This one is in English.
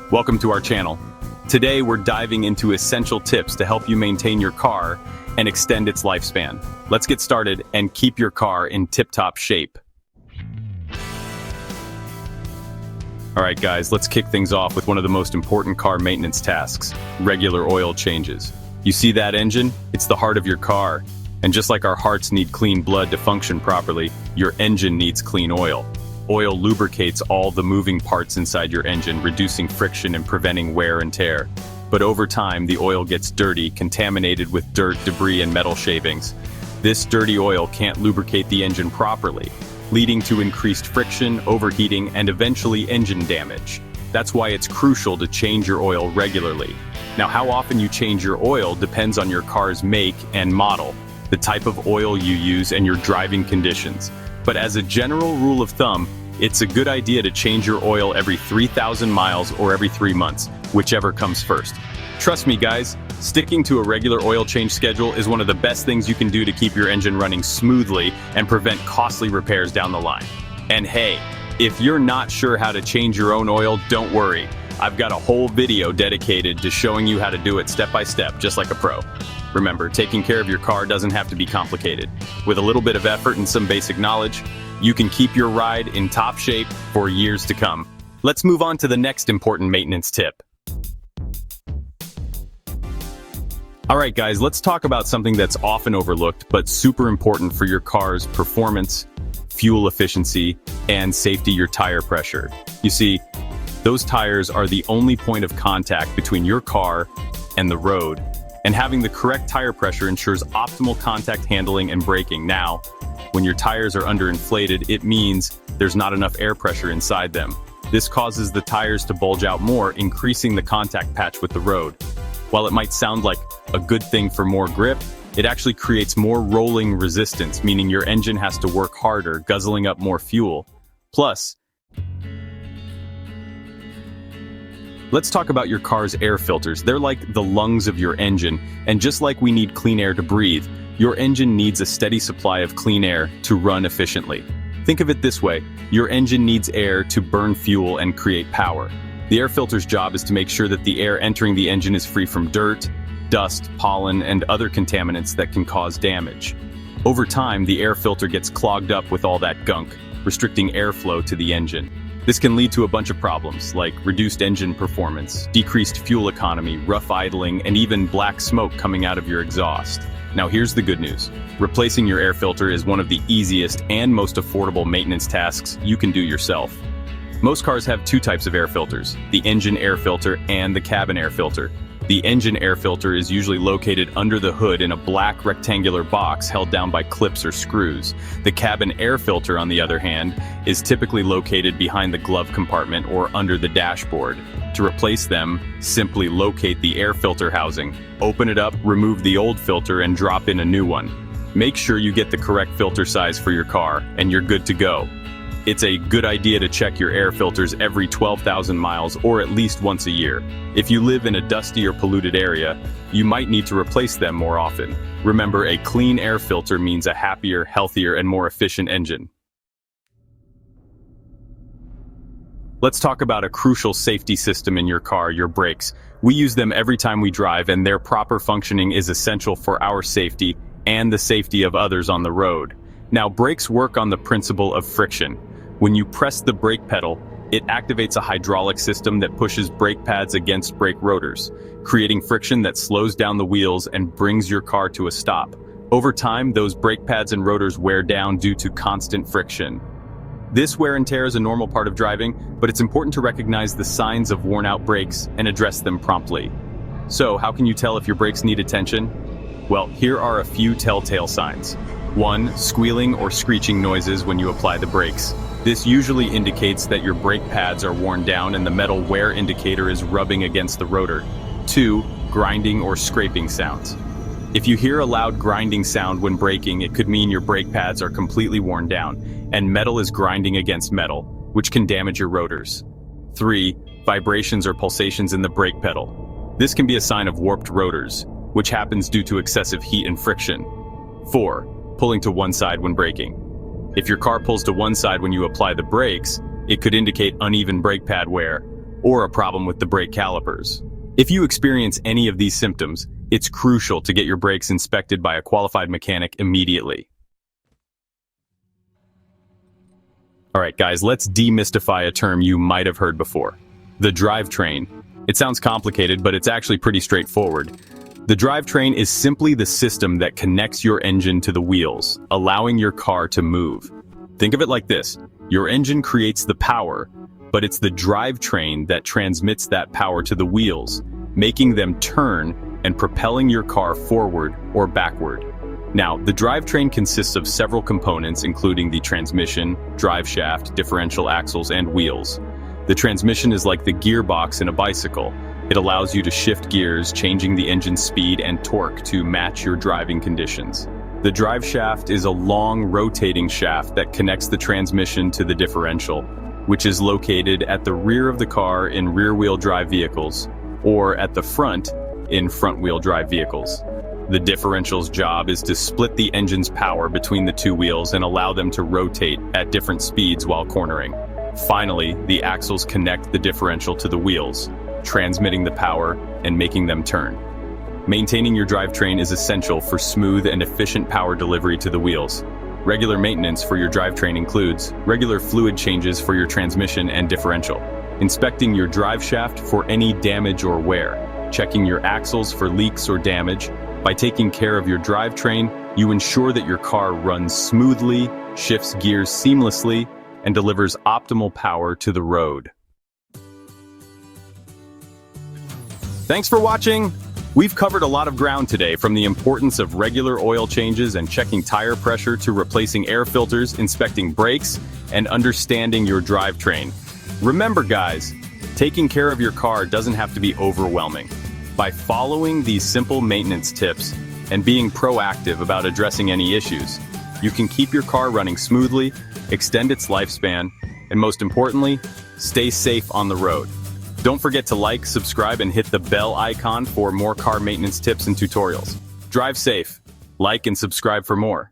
Welcome to our channel. Today we're diving into essential tips to help you maintain your car and extend its lifespan. Let's get started and keep your car in tip-top shape. Alright guys, let's kick things off with one of the most important car maintenance tasks, regular oil changes. You see that engine? It's the heart of your car. And just like our hearts need clean blood to function properly, your engine needs clean oil. Oil lubricates all the moving parts inside your engine, reducing friction and preventing wear and tear. But over time, the oil gets dirty, contaminated with dirt, debris, and metal shavings. This dirty oil can't lubricate the engine properly, leading to increased friction, overheating, and eventually engine damage. That's why it's crucial to change your oil regularly. Now, how often you change your oil depends on your car's make and model, the type of oil you use, and your driving conditions. But as a general rule of thumb, it's a good idea to change your oil every 3,000 miles or every 3 months, whichever comes first. Trust me guys, sticking to a regular oil change schedule is one of the best things you can do to keep your engine running smoothly and prevent costly repairs down the line. And hey, if you're not sure how to change your own oil, don't worry. I've got a whole video dedicated to showing you how to do it step by step, just like a pro. Remember, taking care of your car doesn't have to be complicated. With a little bit of effort and some basic knowledge, you can keep your ride in top shape for years to come. Let's move on to the next important maintenance tip. Alright guys, let's talk about something that's often overlooked but super important for your car's performance, fuel efficiency, and safety: your tire pressure. You see, those tires are the only point of contact between your car and the road, and having the correct tire pressure ensures optimal contact handling and braking. Now, when your tires are underinflated, it means there's not enough air pressure inside them. This causes the tires to bulge out more, increasing the contact patch with the road. While it might sound like a good thing for more grip, it actually creates more rolling resistance, meaning your engine has to work harder, guzzling up more fuel. Plus, let's talk about your car's air filters. They're like the lungs of your engine, and just like we need clean air to breathe, your engine needs a steady supply of clean air to run efficiently. Think of it this way: your engine needs air to burn fuel and create power. The air filter's job is to make sure that the air entering the engine is free from dirt, dust, pollen, and other contaminants that can cause damage. Over time, the air filter gets clogged up with all that gunk, restricting airflow to the engine. This can lead to a bunch of problems, like reduced engine performance, decreased fuel economy, rough idling, and even black smoke coming out of your exhaust. Now here's the good news. Replacing your air filter is one of the easiest and most affordable maintenance tasks you can do yourself. Most cars have two types of air filters: the engine air filter and the cabin air filter. The engine air filter is usually located under the hood in a black rectangular box held down by clips or screws. The cabin air filter, on the other hand, is typically located behind the glove compartment or under the dashboard. To replace them, simply locate the air filter housing, open it up, remove the old filter, and drop in a new one. Make sure you get the correct filter size for your car, and you're good to go. It's a good idea to check your air filters every 12,000 miles or at least once a year. If you live in a dusty or polluted area, you might need to replace them more often. Remember, a clean air filter means a happier, healthier, and more efficient engine. Let's talk about a crucial safety system in your car: your brakes. We use them every time we drive, and their proper functioning is essential for our safety and the safety of others on the road. Now, brakes work on the principle of friction. When you press the brake pedal, it activates a hydraulic system that pushes brake pads against brake rotors, creating friction that slows down the wheels and brings your car to a stop. Over time, those brake pads and rotors wear down due to constant friction. This wear and tear is a normal part of driving, but it's important to recognize the signs of worn-out brakes and address them promptly. So, how can you tell if your brakes need attention? Well, here are a few telltale signs. 1. Squealing or screeching noises when you apply the brakes. This usually indicates that your brake pads are worn down and the metal wear indicator is rubbing against the rotor. 2. Grinding or scraping sounds. If you hear a loud grinding sound when braking, it could mean your brake pads are completely worn down and metal is grinding against metal, which can damage your rotors. 3. Vibrations or pulsations in the brake pedal. This can be a sign of warped rotors, which happens due to excessive heat and friction. 4. Pulling to one side when braking. If your car pulls to one side when you apply the brakes, it could indicate uneven brake pad wear. or a problem with the brake calipers. If you experience any of these symptoms, it's crucial to get your brakes inspected by a qualified mechanic immediately. Alright guys, let's demystify a term you might have heard before. The drivetrain. It sounds complicated, but it's actually pretty straightforward. The drivetrain is simply the system that connects your engine to the wheels, allowing your car to move. Think of it like this. Your engine creates the power, but it's the drivetrain that transmits that power to the wheels, making them turn and propelling your car forward or backward. Now, the drivetrain consists of several components, including the transmission, drive shaft, differential axles, and wheels. The transmission is like the gearbox in a bicycle. It allows you to shift gears, changing the engine's speed and torque to match your driving conditions. The drive shaft is a long, rotating shaft that connects the transmission to the differential, which is located at the rear of the car in rear-wheel drive vehicles, or at the front in front-wheel drive vehicles. The differential's job is to split the engine's power between the two wheels and allow them to rotate at different speeds while cornering. Finally, the axles connect the differential to the wheels, transmitting the power and making them turn. Maintaining your drivetrain is essential for smooth and efficient power delivery to the wheels. Regular maintenance for your drivetrain includes regular fluid changes for your transmission and differential, inspecting your drive shaft for any damage or wear, checking your axles for leaks or damage. By taking care of your drivetrain, you ensure that your car runs smoothly, shifts gears seamlessly, and delivers optimal power to the road. Thanks for watching! We've covered a lot of ground today, from the importance of regular oil changes and checking tire pressure to replacing air filters, inspecting brakes, and understanding your drivetrain. Remember guys, taking care of your car doesn't have to be overwhelming. By following these simple maintenance tips and being proactive about addressing any issues, you can keep your car running smoothly, extend its lifespan, and most importantly, stay safe on the road. Don't forget to like, subscribe, and hit the bell icon for more car maintenance tips and tutorials. Drive safe, like and subscribe for more.